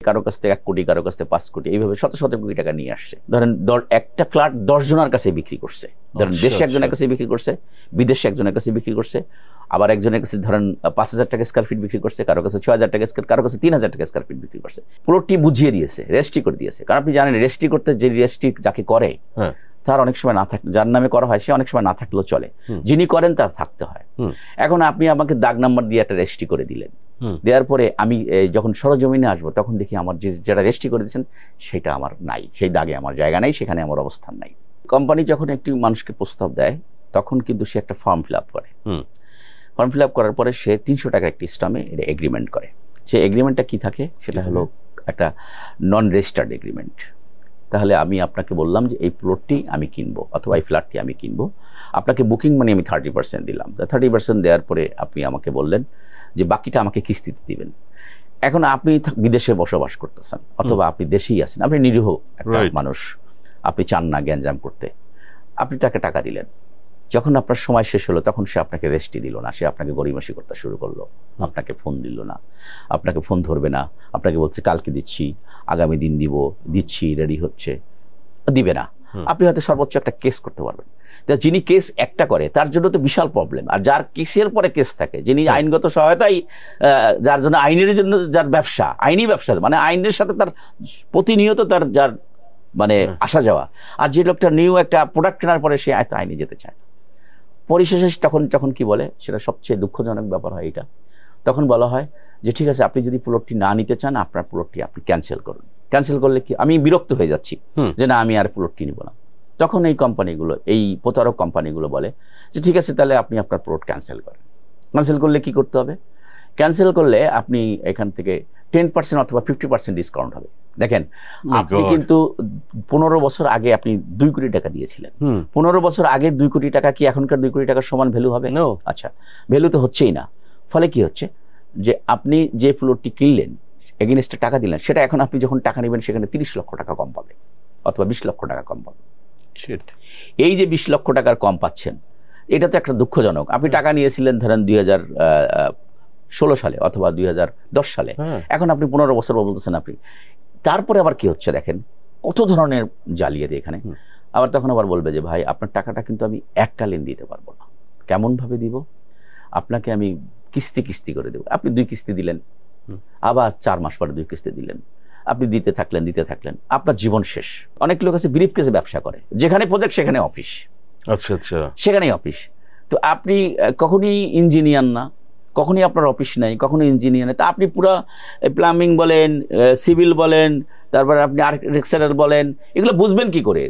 কারো কাছ থেকে 1 কোটি, কারো কাছ থেকে 5 কোটি, এইভাবে শত শত কোটি টাকা নিয়ে আসছে। ধরেন একটা ফ্ল্যাট 10 জনের কাছে বিক্রি করছে। ধরেন দেশে একজনের কাছে বিক্রি করছে, বিদেশে একজনের কাছে বিক্রি করছে, আবার একজনের কাছে ধরেন 5,000 টাকা স্কয়ার ফিট বিক্রি করছে, কারো কাছে 6,000 টাকা স্কয়ার, কারো কাছে 3,000 টাকা স্কয়ার ফিট বিক্রি করছে। প্লটটি বুঝিয়ে দিয়েছে, রেজিস্ট্রি করে দিয়েছে। কারণ আপনি জানেন রেজিস্ট্রি করতে যে রেজিস্ট্রি যাকে করে তার অনেক সময় না থাকে, যার নামে করা হয় সে অনেক সময় না থাকলেও চলে, যিনি করেন তার থাকতে হয়। এখন আপনি আমাকে দাগ নাম্বার দিয়ে একটা রেজিস্ট্রি করে দিলেন, দেওয়ার পরে আমি যখন সরজমিনে আসবো তখন দেখি আমার যেটা রেজিস্ট্রি করে দিয়েছেন সেটা আমার নাই, সেই দাগে আমার জায়গা নাই, সেখানে আমার অবস্থান নাই। কোম্পানি যখন একটি মানুষকে প্রস্তাব দেয় তখন কিন্তু সে একটা ফর্ম ফিল আপ করে। ফর্ম ফিল আপ করার পরে সে 300 টাকার একটি স্টামে এটা এগ্রিমেন্ট করে। সেই এগ্রিমেন্টটা কি থাকে, সেটা হলো একটা নন রেজিস্টার্ড এগ্রিমেন্ট। তাহলে আমি আপনাকে বললাম যে এই প্লটটি আমি কিনবো অথবা এই ফ্ল্যাটটি আমি কিনবো, আপনাকে বুকিং মানি আমি 30% দিলাম। 30% দেওয়ার পরে আপনি আমাকে বললেন যে বাকিটা আমাকে কিস্তিতে দিবেন। এখন আপনি বিদেশে বসবাস করতেছেন অথবা আপনি দেশেই আছেন, আপনি নিরীহ একটা মানুষ, আপনি চান না গ্যাঞ্জাম করতে, আপনি তাকে টাকা দিলেন। যখন আপনার সময় শেষ হলো তখন সে আপনাকে রেস্টই দিল না, সে আপনাকে গড়িমসি করতে শুরু করলো, আপনাকে ফোন দিল না, আপনাকে ফোন ধরবে না, আপনাকে বলছে কালকে দিচ্ছি, আগামী দিন দিব, দিচ্ছি, রেডি হচ্ছে, দিবে না। আপনি হয়তো সর্বোচ্চ একটা কেস করতে পারবেন। যিনি কেস একটা করে তার জন্য তো বিশাল প্রবলেম, আর যার কেসের পরে কেস থাকে, যিনি আইনগত সহায়তাই, যার জন্য আইনের জন্য যার ব্যবসা, আইনি ব্যবসা, মানে আইনের সাথে তার প্রতিনিয়ত তার যার মানে আসা যাওয়া, আর যে লোকটা নিউ একটা প্রোডাক্ট কেনার পরে সে আইনে যেতে চায়, পরিশেষে তখন কি বলে, সেটা সবচেয়ে দুঃখজনক ব্যাপার হয় এটা, তখন বলা হয় যে ঠিক আছে আপনি যদি প্লটটি না নিতে চান আপনার প্লটটি আপনি ক্যান্সেল করুন। ক্যান্সেল করলে কি আমি বিরক্ত হয়ে যাচ্ছি যে না আমি আর প্লটটি নিব না, তখন এই কোম্পানিগুলো, এই প্রতারক কোম্পানিগুলো বলে যে ঠিক আছে তাহলে আপনি আপনার প্লট ক্যান্সেল করেন। ক্যান্সেল করলে কি করতে হবে, ক্যান্সেল করলে আপনি এখান থেকে 10% অথবা 50% ডিসকাউন্ট হবে। দেখেন আপনি কিন্তু 15 বছর আগে আপনি 2 কোটি টাকা দিয়েছিলেন, 15 বছর আগের 2 কোটি টাকা কি এখনকার 2 কোটি টাকার সমান ভ্যালু হবে? আচ্ছা, ভ্যালু তো হচ্ছেই না। ফলে কি হচ্ছে যে আপনি যে প্লটটি কিনলেন, এগেইনস্টে টাকা দিলেন, সেটা এখন আপনি যখন টাকা নেবেন সেখানে 30 লক্ষ টাকা কম পাবে অথবা 20 লক্ষ টাকা কম পাবে। এই যে 20 লক্ষ টাকার কম পাচ্ছেন, এটা তো একটা দুঃখজনক। আপনি টাকা নিয়েছিলেন ধরেন 2016 সালে অথবা 2010 সালে, এখন আপনি 15 বছর বলতেছেন আপনি। তারপরে আবার কি হচ্ছে দেখেন, কত ধরনের জালিয়াতি এখানে। আবার তখন আবার বলবে যে ভাই আপনার টাকাটা কিন্তু আমি এককালীন দিতে পারবো না। কেমন ভাবে দিব, আপনাকে আমি কিস্তি কিস্তি করে দেবো। আপনি 2 কিস্তি দিলেন, আবার 4 মাস পরে 2 কিস্তি দিলেন, আপনি দিতে থাকলেন, আপনার জীবন শেষ। অনেক লোক আছে ব্রিফ কেসে ব্যবসা করে, যেখানে প্রজেক্ট সেখানে অফিস। আচ্ছা আচ্ছা, সেখানেই অফিস। তো আপনি কখনই ইঞ্জিনিয়ার না, কখনই আপনার অফিস নাই, কখনো ইঞ্জিনিয়ার নেই, তা আপনি পুরো প্লাম্বিং বলেন, সিভিল বলেন, তারপরে আপনি আর্কিটেকচারাল বলেন, এগুলো বুঝবেন কি করে?